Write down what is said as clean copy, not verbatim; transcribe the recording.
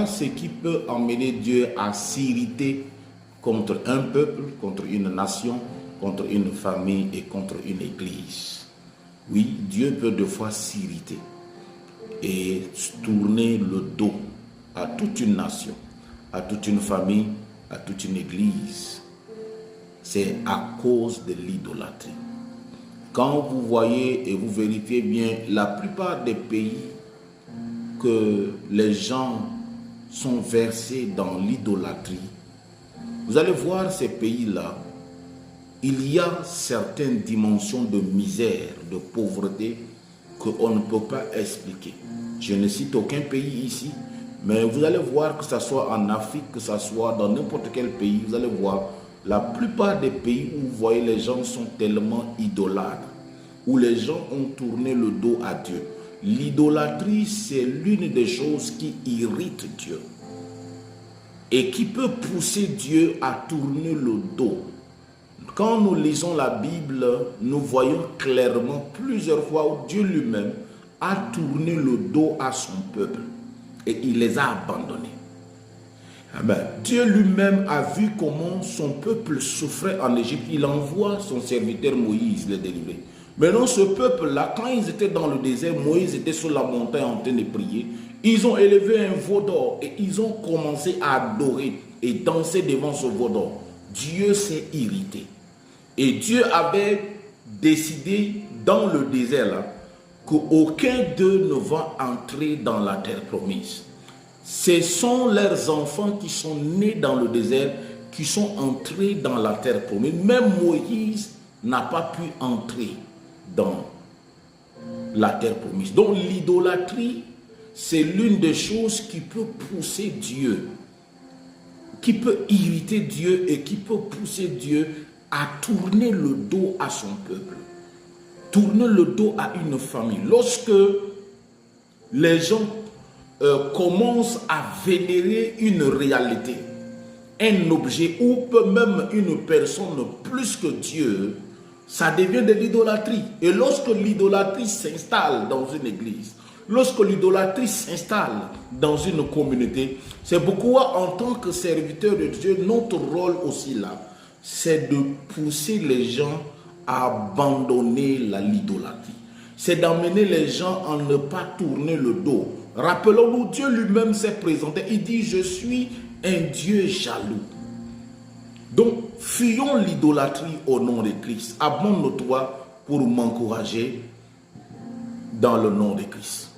voilà ce qui peut emmener Dieu à s'irriter contre un peuple, contre une nation, contre une famille et contre une église. Oui, Dieu peut de fois s'irriter et tourner le dos à toute une nation, à toute une famille, à toute une église. C'est à cause de l'idolâtrie. Quand vous voyez et vous vérifiez bien, la plupart des pays que les gens sont versés dans l'idolâtrie, vous allez voir ces pays-là, il y a certaines dimensions de misère, de pauvreté qu'on ne peut pas expliquer. Je ne cite aucun pays ici, mais vous allez voir que ce soit en Afrique, que ce soit dans n'importe quel pays, vous allez voir, la plupart des pays où vous voyez les gens sont tellement idolâtres, où les gens ont tourné le dos à Dieu. L'idolâtrie, c'est l'une des choses qui irrite Dieu et qui peut pousser Dieu à tourner le dos. Quand nous lisons la Bible, nous voyons clairement plusieurs fois où Dieu lui-même a tourné le dos à son peuple et il les a abandonnés. Dieu lui-même a vu comment son peuple souffrait en Égypte. Il envoie son serviteur Moïse les délivrer. Maintenant, ce peuple-là, quand ils étaient dans le désert, Moïse était sur la montagne en train de prier. Ils ont élevé un veau d'or et ils ont commencé à adorer et danser devant ce veau d'or. Dieu s'est irrité. Et Dieu avait décidé dans le désert là qu'aucun d'eux ne va entrer dans la terre promise. Ce sont leurs enfants qui sont nés dans le désert qui sont entrés dans la terre promise. Même Moïse n'a pas pu entrer dans la terre promise. Donc l'idolâtrie, c'est l'une des choses qui peut pousser Dieu, qui peut irriter Dieu et qui peut pousser Dieu à tourner le dos à son peuple, tourner le dos à une famille. Lorsque les gens commencent à vénérer une réalité, un objet ou même une personne plus que Dieu, ça devient de l'idolâtrie. Et lorsque l'idolâtrie s'installe dans une église, lorsque l'idolâtrie s'installe dans une communauté, c'est pourquoi en tant que serviteur de Dieu, notre rôle aussi là, c'est de pousser les gens à abandonner l'idolâtrie. C'est d'amener les gens à ne pas tourner le dos. Rappelons-nous, Dieu lui-même s'est présenté. Il dit, je suis un Dieu jaloux. Donc, fuyons l'idolâtrie au nom de Christ. Abonne-toi pour m'encourager dans le nom de Christ.